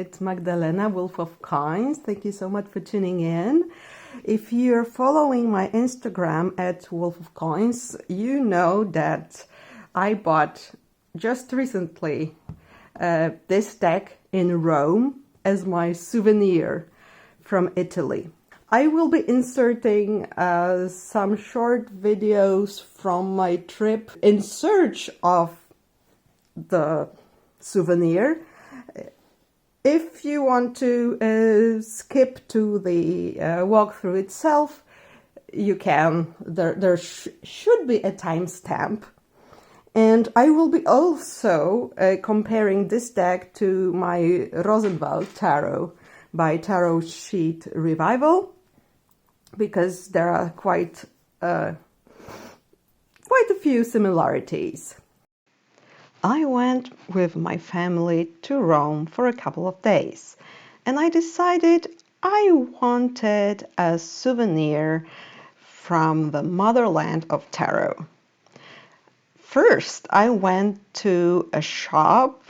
It's Magdalena, Wolf of Coins. Thank you so much for tuning in. If you're following my Instagram at Wolf of Coins, you know that I bought just recently this deck in Rome as my souvenir from Italy. I will be inserting some short videos from my trip in search of the souvenir. If you want to skip to the walkthrough itself, you can. There should be a timestamp. And I will be also comparing this deck to my Rosenwald tarot by Tarot Sheet Revival, because there are quite a few similarities. I went with my family to Rome for a couple of days, and I decided I wanted a souvenir from the motherland of tarot. First, I went to a shop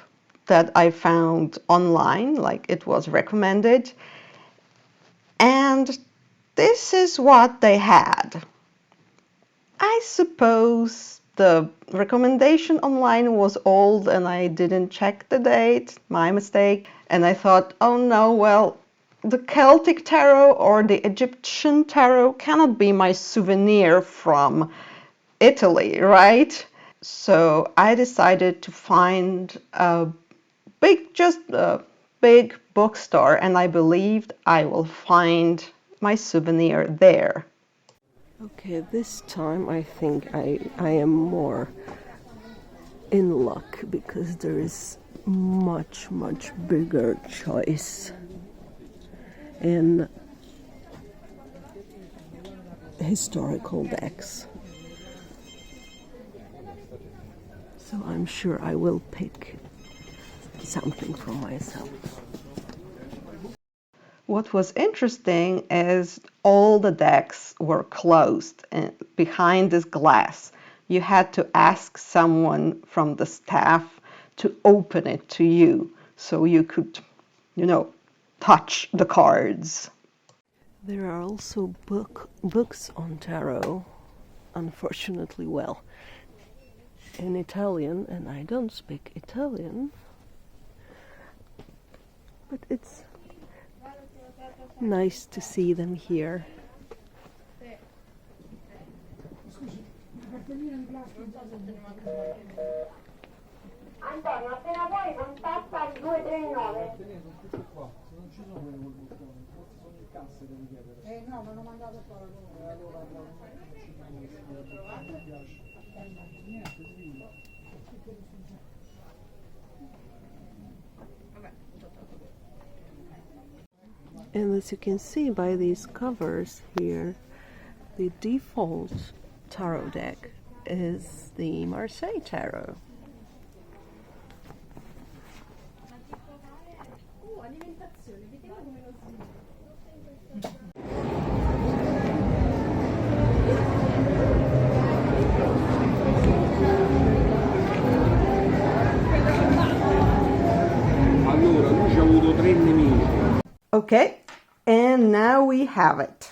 that I found online, like it was recommended, and this is what they had. I suppose the recommendation online was old and I didn't check the date, my mistake, and I thought, oh no, well, the Celtic tarot or the Egyptian tarot cannot be my souvenir from Italy, right? So I decided to find a big bookstore, and I believed I will find my souvenir there. Okay, this time I think I am more in luck because there is much bigger choice in historical decks. So I'm sure I will pick something for myself. What was interesting is all the decks were closed and behind this glass. You had to ask someone from the staff to open it to you so you could, touch the cards. There are also books on tarot, unfortunately, in Italian, and I don't speak Italian, but it's nice to see them here. Antonio, appena vuoi contatta il 239. No, me l'ho mandato qua And as you can see by these covers here, the default tarot deck is the Marseille Tarot. Okay, and now we have it.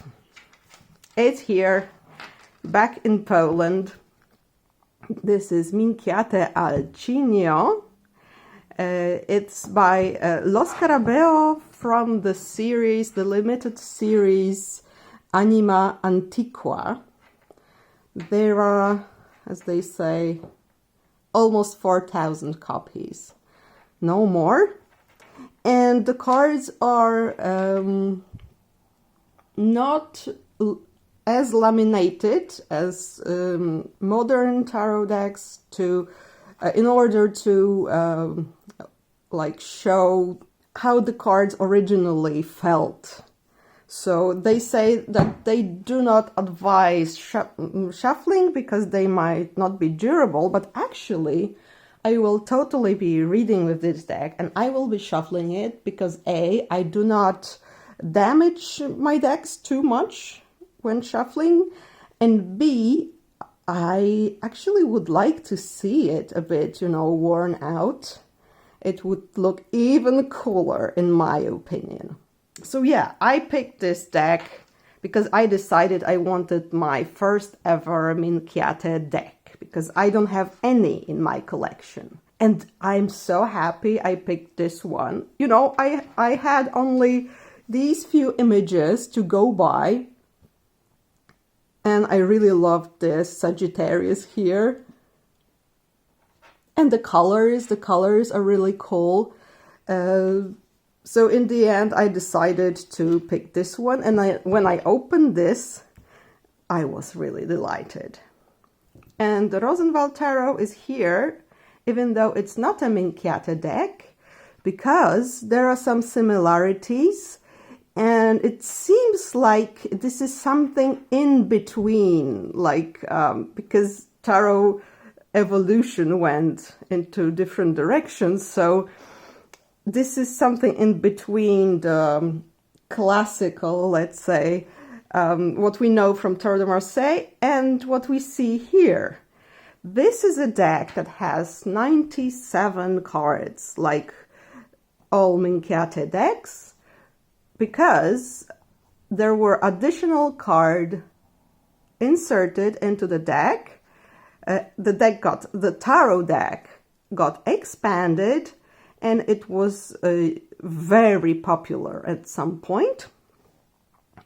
It's here, back in Poland. This is Minchiate al Cigno. It's by Lo Scarabeo from the series, the limited series Anima Antiqua. There are, as they say, almost 4,000 copies. No more. And the cards are not as laminated as modern tarot decks in order to show how the cards originally felt. So they say that they do not advise shuffling because they might not be durable, but actually I will totally be reading with this deck and I will be shuffling it because A, I do not damage my decks too much when shuffling, and B, I actually would like to see it a bit, worn out. it would look even cooler in my opinion. So yeah, I picked this deck because I decided I wanted my first ever Minchiate deck, because I don't have any in my collection. And I'm so happy I picked this one. You know, I had only these few images to go by, and I really loved this Sagittarius here. And the colors are really cool. So in the end, I decided to pick this one, and when I opened this, I was really delighted. And the Rosenwald Tarot is here, even though it's not a Minchiate deck, because there are some similarities, and it seems like this is something in between, like because tarot evolution went into different directions, so this is something in between the classical, let's say, what we know from Tarot de Marseille and what we see here. This is a deck that has 97 cards, like all Minchiate decks, because there were additional cards inserted into the deck. The tarot deck got expanded, and it was very popular at some point.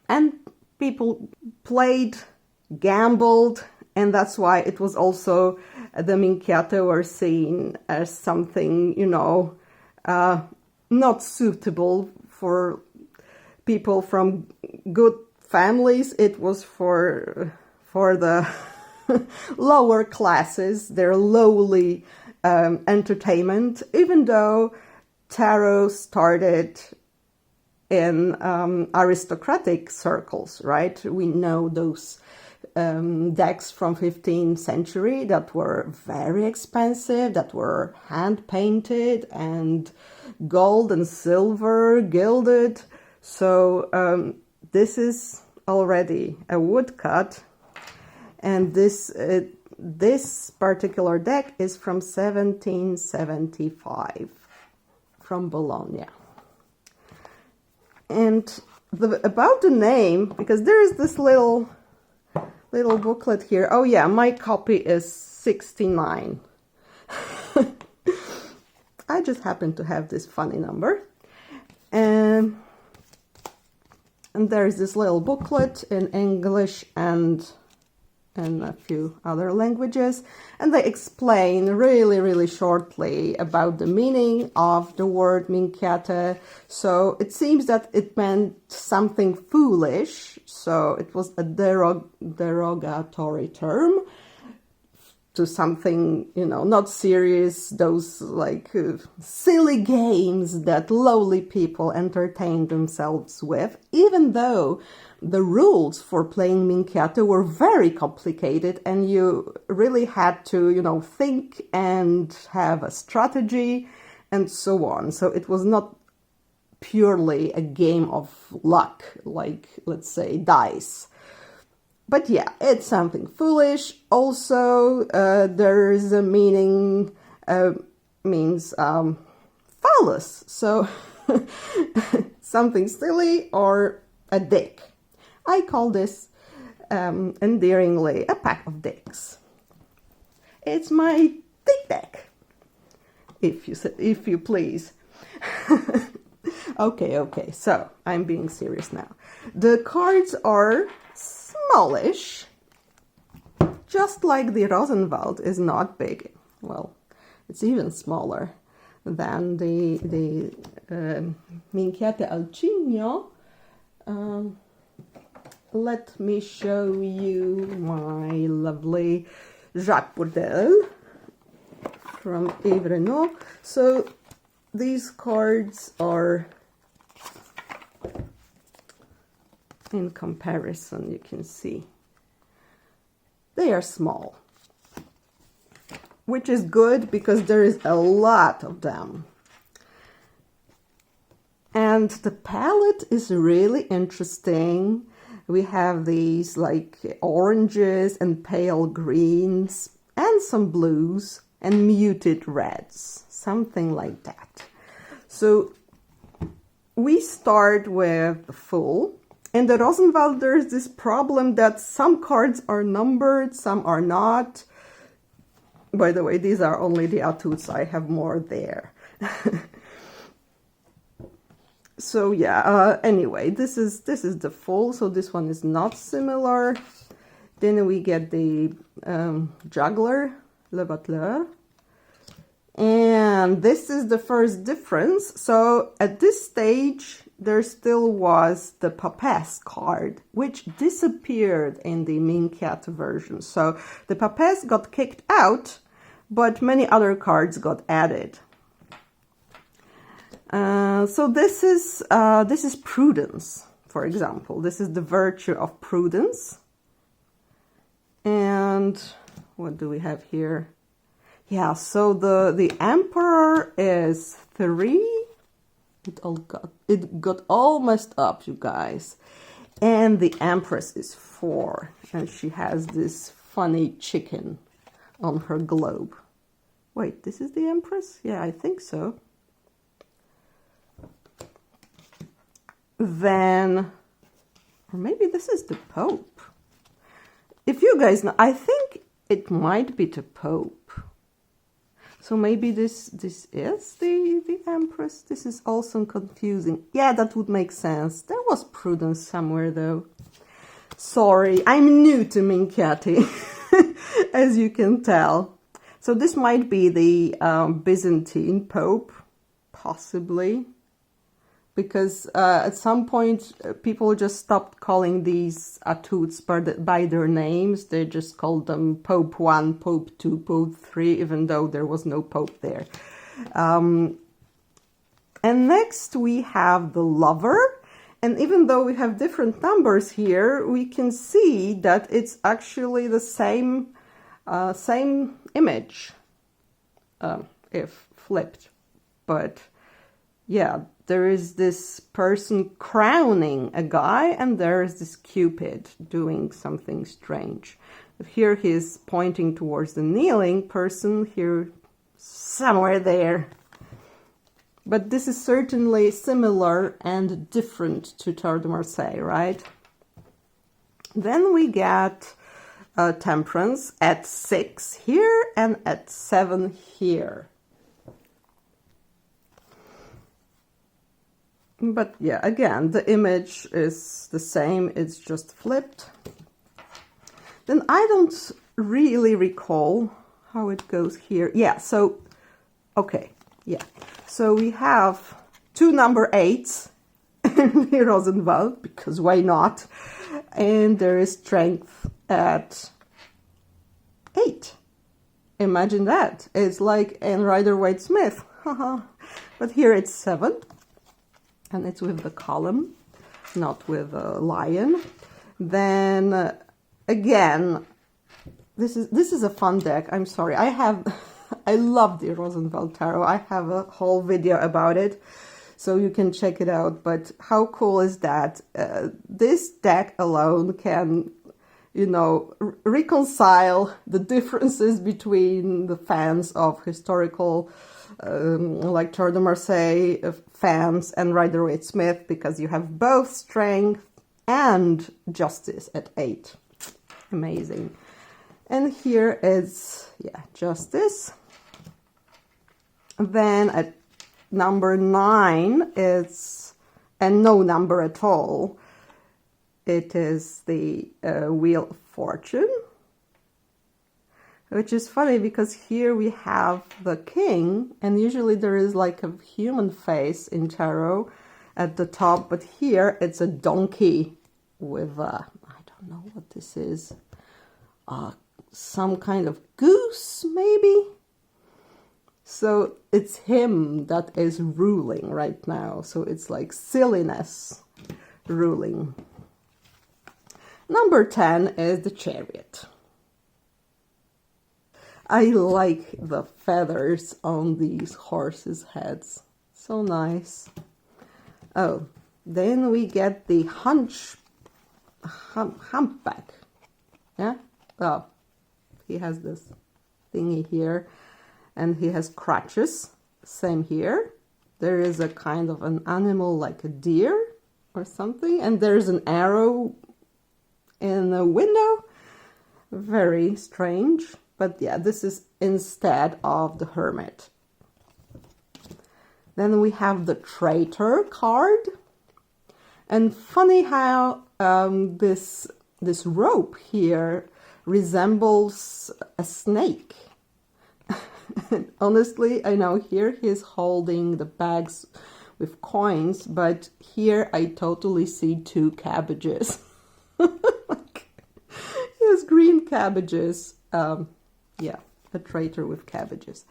And people played, gambled, and that's why it was also, the Minchiate were seen as something, you know, not suitable for people from good families. It was for the lower classes, their lowly entertainment, even though tarot started in aristocratic circles, right? We know those decks from 15th century that were very expensive, that were hand painted and gold and silver gilded. So this is already a woodcut, and this particular deck is from 1775 from Bologna. And about the name, because there is this little booklet here. Oh yeah, my copy is 69. I just happen to have this funny number. And there's this little booklet in English and a few other languages, and they explain really shortly about the meaning of the word Minchiate. So it seems that it meant something foolish, so it was a derogatory term to something, you know, not serious, those like silly games that lowly people entertain themselves with, even though the rules for playing Minchiate were very complicated, and you really had to, you know, think and have a strategy and so on. So it was not purely a game of luck, like, let's say, dice. But yeah, it's something foolish. Also, there is a meaning, means phallus. So something silly or a dick. I call this endearingly a pack of dicks. It's my dick deck, if you please. Okay, so I'm being serious now. The cards are smallish, just like the Rosenwald is not big. Well, it's even smaller than the Minchiate al Cigno. Let me show you my lovely Jacques Bourdelle from Yves Renaud. So these cards are, in comparison, you can see they are small, which is good because there is a lot of them. And the palette is really interesting. We have these like oranges and pale greens and some blues. and muted reds, something like that. So we start with the full. In the Rosenwald, there's this problem that some cards are numbered, some are not. By the way, these are only the etudes. I have more there. So yeah, anyway, this is the full, so this one is not similar. Then we get the juggler, le battleur. And this is the first difference. So at this stage, there still was the Papesse card, which disappeared in the Minchiate version. So the Papesse got kicked out, but many other cards got added. So this is prudence, for example. This is the virtue of prudence. And what do we have here? Yeah, so the emperor is 3. It got all messed up, you guys. And the empress is 4, and she has this funny chicken on her globe. Wait, this is the empress? Yeah, I think so. Then, or maybe this is the Pope. If you guys know, I think it might be the Pope. So maybe this is the Empress. This is also confusing. Yeah, that would make sense. There was prudence somewhere though. Sorry, I'm new to Minchiate, as you can tell. So this might be the Byzantine Pope, possibly. Because at some point, people just stopped calling these etudes by their names. They just called them Pope 1, Pope 2, Pope 3, even though there was no Pope there. And next we have the lover. And even though we have different numbers here, we can see that it's actually the same image, if flipped. But yeah, there is this person crowning a guy, and there is this Cupid doing something strange. Here he's pointing towards the kneeling person, here somewhere there. But this is certainly similar and different to Tour de Marseille, right? Then we get Temperance at 6 here and at 7 here. But yeah, again, the image is the same, it's just flipped. Then I don't really recall how it goes here. Yeah, so, okay, yeah. So we have 2 number 8s in the Rosenwald, because why not? And there is strength at 8. Imagine that. It's like in Rider-Waite-Smith. But here it's 7. And it's with the column, not with a lion. Then again, this is a fun deck. I'm sorry. I love the Rosenwald Tarot. I have a whole video about it, so you can check it out. But how cool is that? This deck alone can, you know, reconcile the differences between the fans of historical like Tour de Marseille fans and Rider-Waite-Smith, because you have both strength and justice at 8. Amazing. And here is, yeah, justice. Then at number 9 is, and no number at all, it is the Wheel of Fortune. Which is funny because here we have the king, and usually there is like a human face in tarot at the top, but here it's a donkey with I don't know what this is, some kind of goose maybe. So it's him that is ruling right now. So it's like silliness ruling. Number 10 is the Chariot. I like the feathers on these horses' heads. So nice. Oh, then we get the humpback. Yeah? Oh, he has this thingy here. and he has crutches. Same here. There is a kind of an animal like a deer or something, and there's an arrow in the window. Very strange, but yeah, this is instead of the hermit. Then we have the traitor card, and funny how this rope here resembles a snake. Honestly, I know here he's holding the bags with coins, but here I totally see 2 cabbages. He has green cabbages. Yeah, a traitor with cabbages.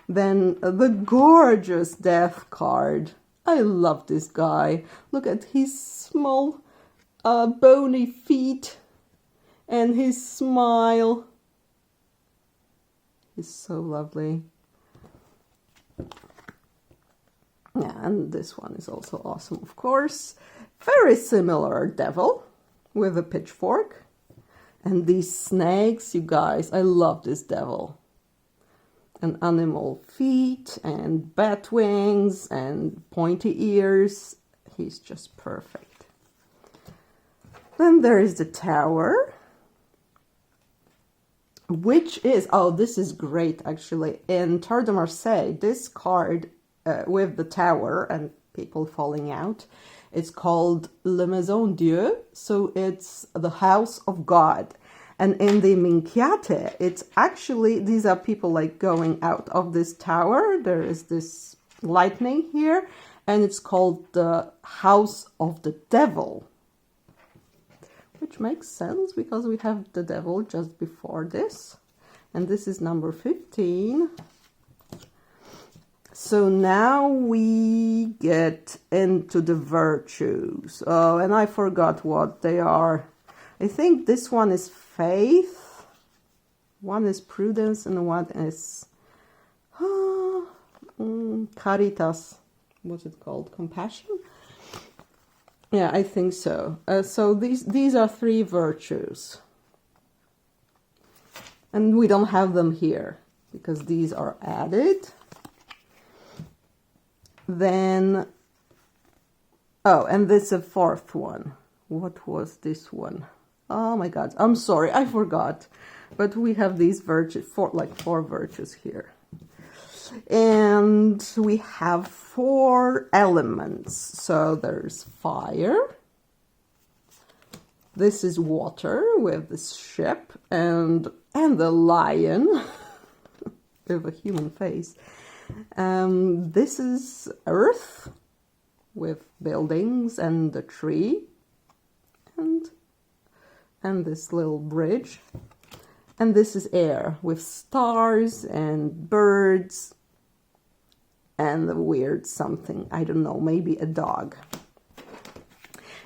Then the gorgeous death card. I love this guy. Look at his small bony feet and his smile. He's so lovely. Yeah, and this one is also awesome, of course. Very similar devil with a pitchfork. And these snakes, you guys, I love this devil. And animal feet and bat wings and pointy ears. He's just perfect. Then there is the tower, which is, oh, this is great actually. In Tour de Marseille, this card with the tower and people falling out, it's called La Maison Dieu, so it's the house of God. And in the Minchiate, it's actually, these are people like going out of this tower. There is this lightning here, and it's called the house of the devil. Which makes sense because we have the devil just before this. And this is number 15. So now we get into the virtues. Oh, and I forgot what they are. I think this one is faith, one is prudence, and one is caritas. What's it called? Compassion? Yeah, I think so. So these are 3 virtues. And we don't have them here because these are added. Then, oh, and this is a 4th one. What was this one? Oh my God, I'm sorry, I forgot. But we have these virtues, 4 virtues here. And we have 4 elements. So there's fire. This is water with this ship and the lion with a human face. This is earth with buildings and the tree and this little bridge. And this is air with stars and birds and a weird something. I don't know, maybe a dog.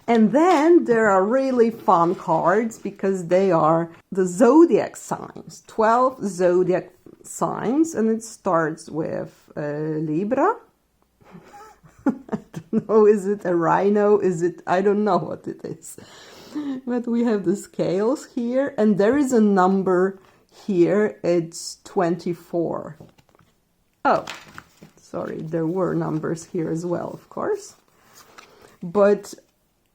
And then there are really fun cards because they are the zodiac signs, 12 zodiac signs, and it starts with Libra. I don't know, is it a rhino? I don't know what it is. But we have the scales here, and there is a number here, it's 24. Oh, sorry, there were numbers here as well, of course. But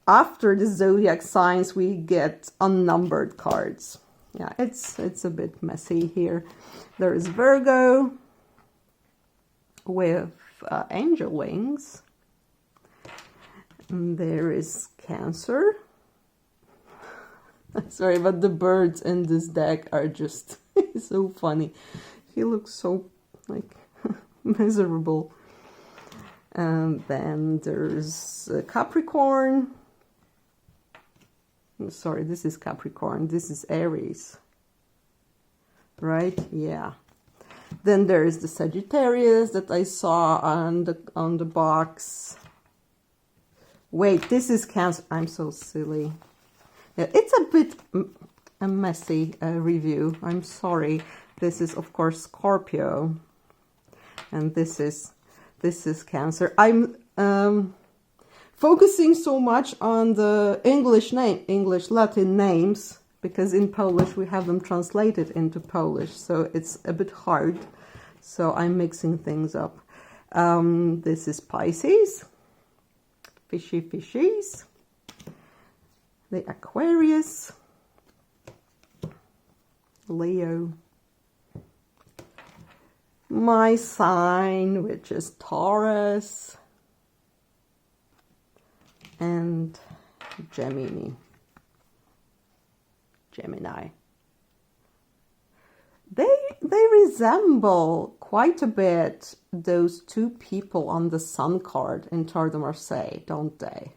after the zodiac signs, we get unnumbered cards. Yeah, it's a bit messy here. There is Virgo with angel wings. And there is Cancer. Sorry, but the birds in this deck are just so funny. He looks so like miserable. And then there's Capricorn. Sorry, this is Capricorn. This is Aries. Right? Yeah. Then there is the Sagittarius that I saw on the box. Wait, this is Cancer. I'm so silly. Yeah, it's a bit a messy review. I'm sorry. This is of course Scorpio, and this is Cancer. I'm focusing so much on the English Latin names because in Polish we have them translated into Polish, so it's a bit hard So I'm mixing things up. This is Pisces, fishies, the Aquarius, Leo, my sign, which is Taurus, and Gemini. They resemble quite a bit those two people on the Sun card in Tarot de Marseille, don't they?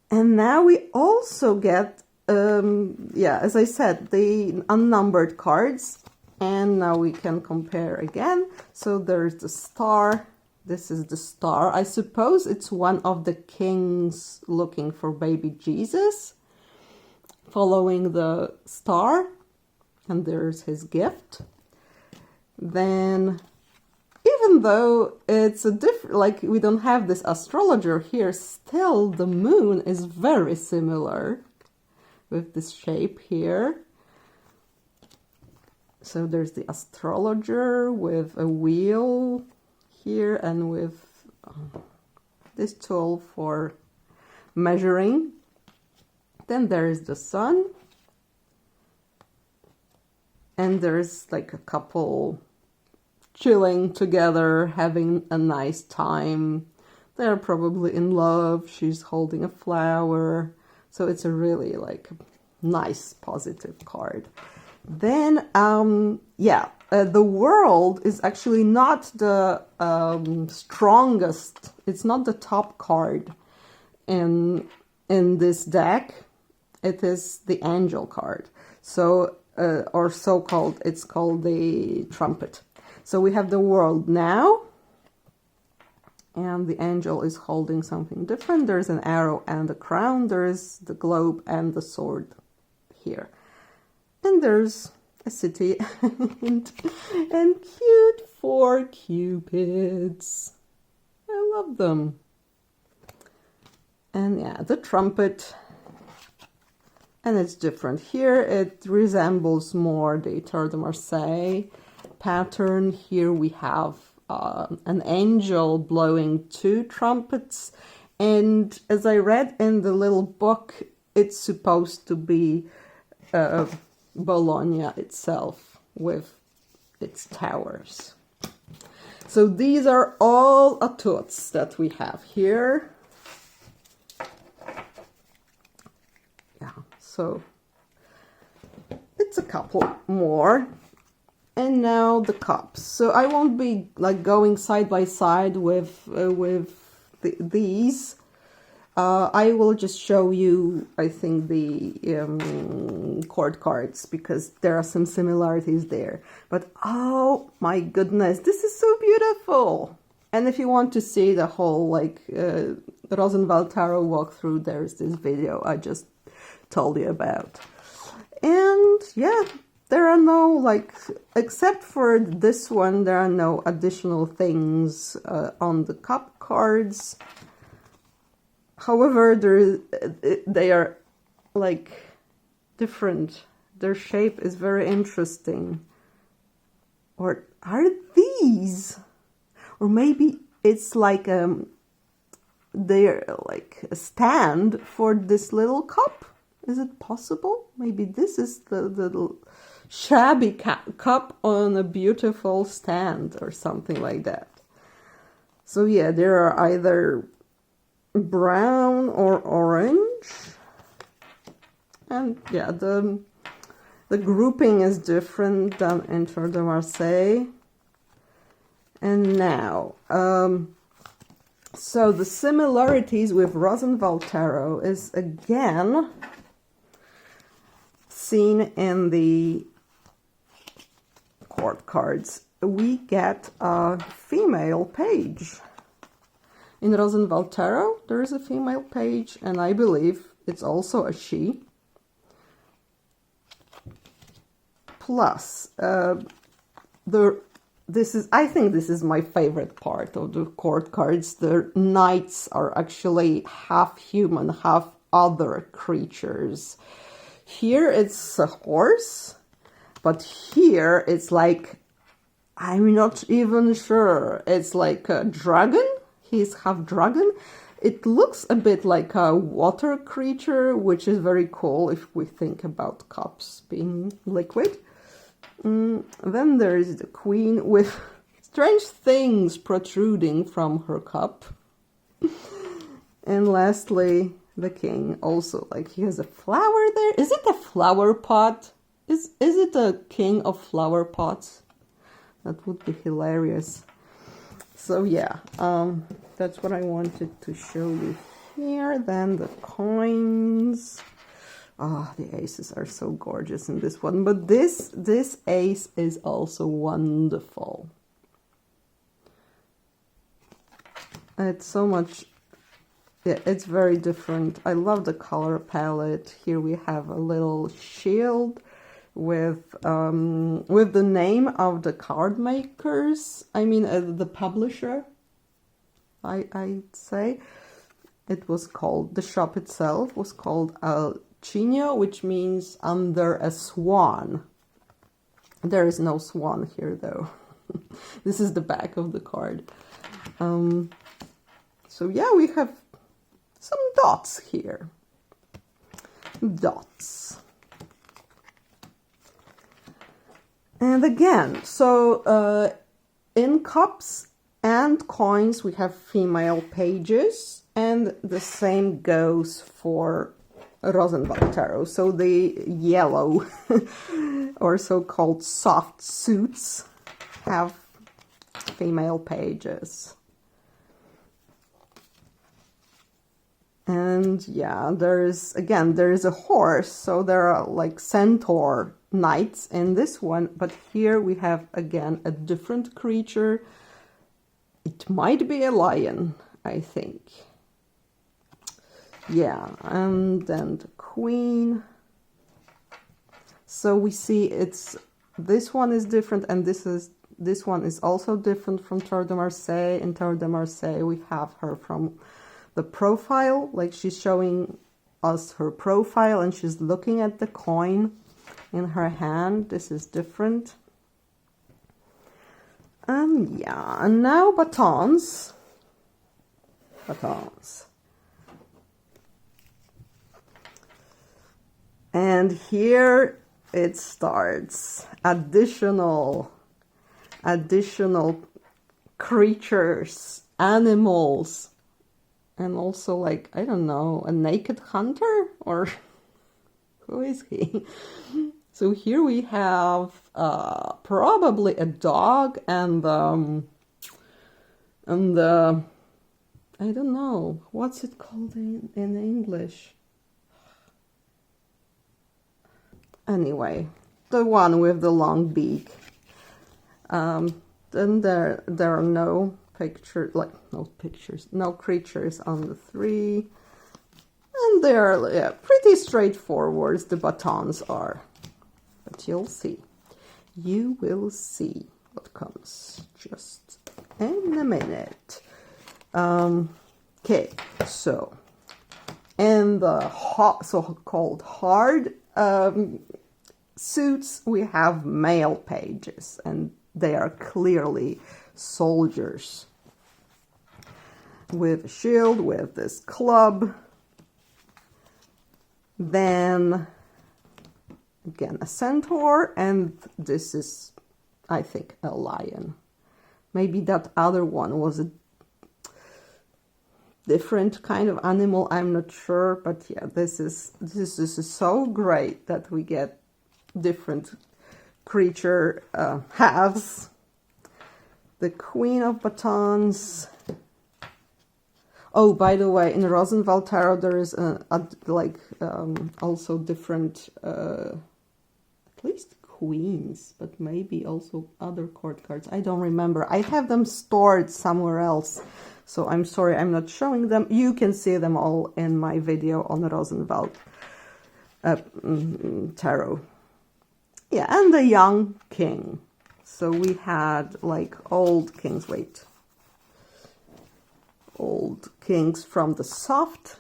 And now we also get, as I said, the unnumbered cards. And now we can compare again. So there's the star. This is the star. I suppose it's one of the kings looking for baby Jesus, following the star. And there's his gift. Then, even though it's a different, like we don't have this astrologer here, still the moon is very similar with this shape here. So there's the astrologer with a wheel here and with this tool for measuring. Then there's the sun. And there's like a couple chilling together, having a nice time. They're probably in love. She's holding a flower. So it's a really like nice, positive card. Then, the world is actually not the strongest. It's not the top card in this deck. It is the angel card. So, or so-called, it's called the trumpet. So we have the world now, and the angel is holding something different. There's an arrow and a crown. There's the globe and the sword here. And there's a city and cute 4 cupids. I love them. And yeah, the trumpet. And it's different. Here it resembles more the Tarot de Marseille pattern. Here we have an angel blowing 2 trumpets. And as I read in the little book, it's supposed to be Bologna itself with its towers. So these are all etudes that we have here. Yeah, so it's a couple more. And now the cups. So I won't be like going side by side with these. I will just show you, I think, the court cards, because there are some similarities there. But oh my goodness, this is so beautiful. And if you want to see the whole like Rosenwald tarot walkthrough, there's this video I just told you about. And yeah, there are no, like, except for this one, there are no additional things on the cup cards. However, they are like different. Their shape is very interesting. Or are these? Or maybe it's like they're like a stand for this little cup. Is it possible? Maybe this is the little shabby cup on a beautiful stand or something like that. So yeah, there are either brown or orange, and yeah, the grouping is different than in Tarot de Marseille. And now, so the similarities with Rosenwald tarot is again seen in the court cards. We get a female page. In Rosenwald tarot, there is a female page, and I believe it's also a she. Plus, I think this is my favorite part of the court cards. The knights are actually half human, half other creatures. Here it's a horse, but here it's like I'm not even sure. It's like a dragon. He's half dragon. It looks a bit like a water creature, which is very cool if we think about cups being liquid. Then there is the queen with strange things protruding from her cup. And lastly, the king also, like he has a flower there. Is it a flower pot? Is it a king of flower pots? That would be hilarious. So yeah, that's what I wanted to show you here. Then the coins. Ah, the aces are so gorgeous in this one. But this ace is also wonderful. It's so much. Yeah, it's very different. I love the color palette. Here we have a little shield with the name of the card makers. I mean, the publisher. I'd say it was called. The shop itself was called Cigno, which means under a swan. There is no swan here, though. This is the back of the card. So yeah, we have some dots here. Dots. And again, so in cups and coins, we have female pages, and the same goes for Rosenwald tarot. So the yellow or so-called soft suits have female pages. And yeah, there is a horse, so there are like centaur knights in this one, but here we have again a different creature. It might be a lion, I think. Yeah, and then the queen. So we see this one is different, and this one is also different from Tarot de Marseille. In Tarot de Marseille, we have her from the profile, like she's showing us her profile and she's looking at the coin in her hand. This is different. Yeah, and now batons. And here it starts. Additional creatures, animals. And also, like, I don't know, a naked hunter? Or who is he? So here we have probably a dog and I don't know, what's it called in English? Anyway, the one with the long beak. Then there are no creatures on the three, and they're pretty straightforward. The batons are, but you will see what comes just in a minute. Okay, so in the so-called hard suits, we have male pages, and they are clearly soldiers with a shield, with this club. Then again a centaur, and this is, I think, a lion. Maybe that other one was a different kind of animal, I'm not sure, but yeah, this is so great that we get different creature halves. The Queen of Batons. Oh, by the way, in Rosenwald Tarot there is also different, at least queens, but maybe also other court cards. I don't remember. I have them stored somewhere else, so I'm sorry I'm not showing them. You can see them all in my video on Rosenwald Tarot. Yeah, and the young king. So we had like old kings, old kings from the soft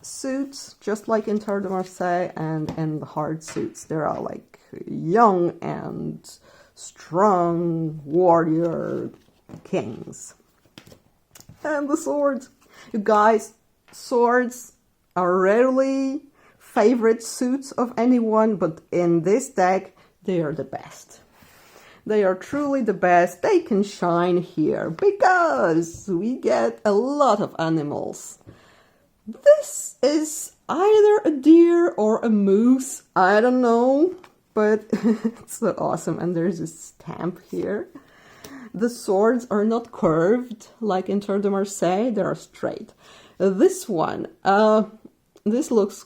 suits, just like in Tarot de Marseille, and in the hard suits, there are like young and strong warrior kings. And the swords. You guys, swords are rarely favorite suits of anyone, but in this deck, they are the best. They are truly the best. They can shine here because we get a lot of animals. This is either a deer or a moose. I don't know, but it's so awesome. And there's a stamp here. The swords are not curved like in Tour de Marseille. They are straight. This one, this looks,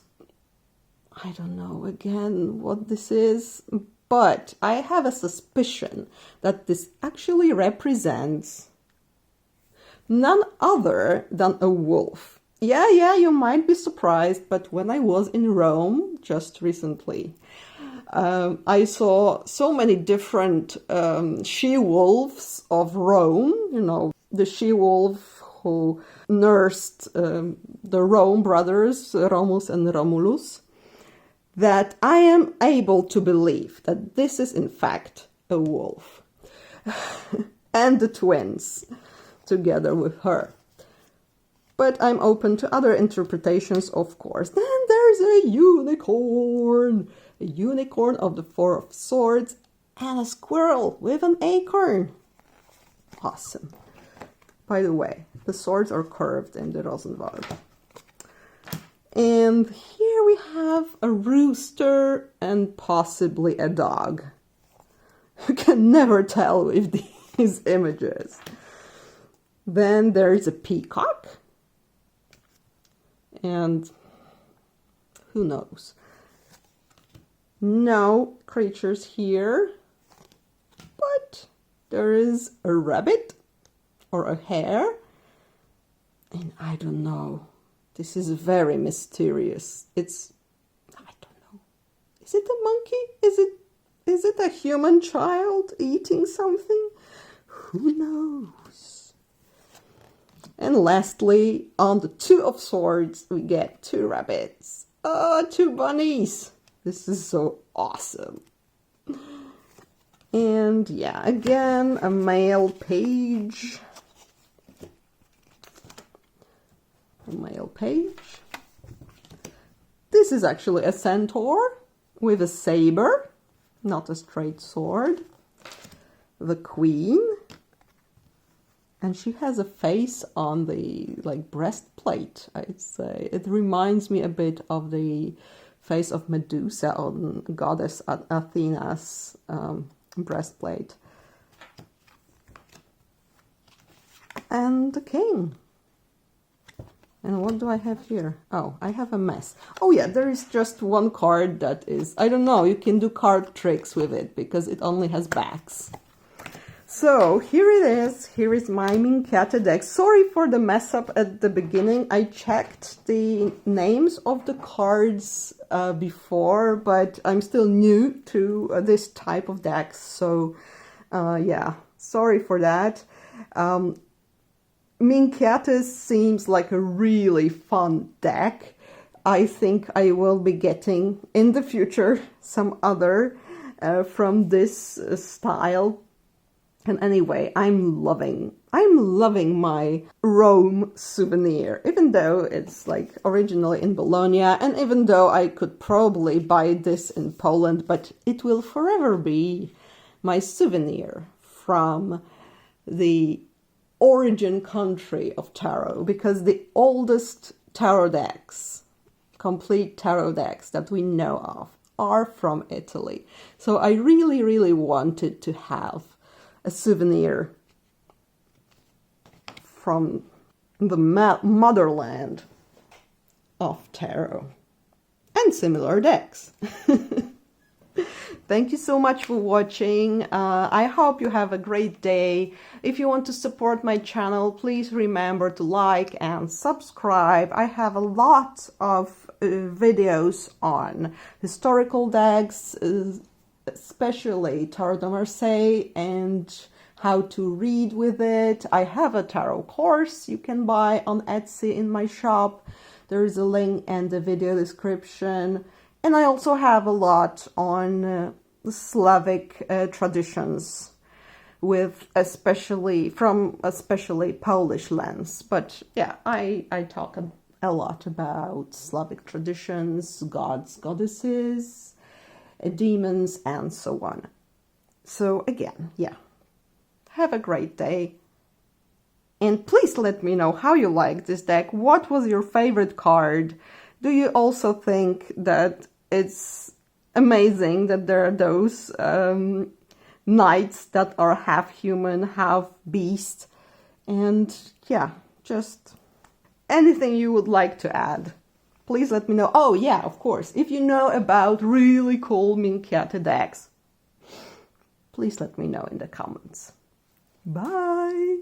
I don't know again what this is, but I have a suspicion that this actually represents none other than a wolf. Yeah, you might be surprised, but when I was in Rome just recently, I saw so many different she-wolves of Rome, you know, the she-wolf who nursed the Rome brothers, Romulus and Romulus, that I am able to believe that this is in fact a wolf. And the twins together with her. But I'm open to other interpretations, of course. Then there's a unicorn of the Four of Swords, and a squirrel with an acorn. Awesome. By the way, the swords are curved in the Rosenwald. And here we have a rooster and possibly a dog. You can never tell with these images. Then there's a peacock. And who knows? No creatures here. But there is a rabbit or a hare. And I don't know. This is very mysterious. It's, I don't know. Is it a monkey? Is it a human child eating something? Who knows? And lastly, on the Two of Swords, we get two rabbits. Oh, two bunnies. This is so awesome. And yeah, again, a male page. Male page. This is actually a centaur with a saber, not a straight sword. The queen, and she has a face on the breastplate, I'd say. It reminds me a bit of the face of Medusa on goddess Athena's breastplate. And the king. And what do I have here? Oh, I have a mess. Oh yeah, there is just one card that is, I don't know, you can do card tricks with it because it only has backs. So here it is. Here is my Minchiate deck. Sorry for the mess up at the beginning. I checked the names of the cards before, but I'm still new to this type of deck. So yeah, sorry for that. Minchiate seems like a really fun deck. I think I will be getting in the future some other from this style. And anyway, I'm loving my Rome souvenir, even though it's originally in Bologna, and even though I could probably buy this in Poland, but it will forever be my souvenir from the origin country of tarot, because the oldest tarot decks, complete tarot decks that we know of, are from Italy. So I really, really wanted to have a souvenir from the motherland of tarot and similar decks. Thank you so much for watching. I hope you have a great day. If you want to support my channel, please remember to like and subscribe. I have a lot of videos on historical decks, especially Tarot de Marseille, and how to read with it. I have a tarot course you can buy on Etsy in my shop. There is a link in the video description. And I also have a lot on Slavic traditions, with especially Polish lens. But yeah, I talk a lot about Slavic traditions, gods, goddesses, demons, and so on. So again, yeah, have a great day. And please let me know how you like this deck. What was your favorite card? Do you also think that it's amazing that there are those knights that are half human, half beast? And yeah, just anything you would like to add, please let me know. Oh yeah, of course, if you know about really cool Minchiate decks, please let me know in the comments. Bye!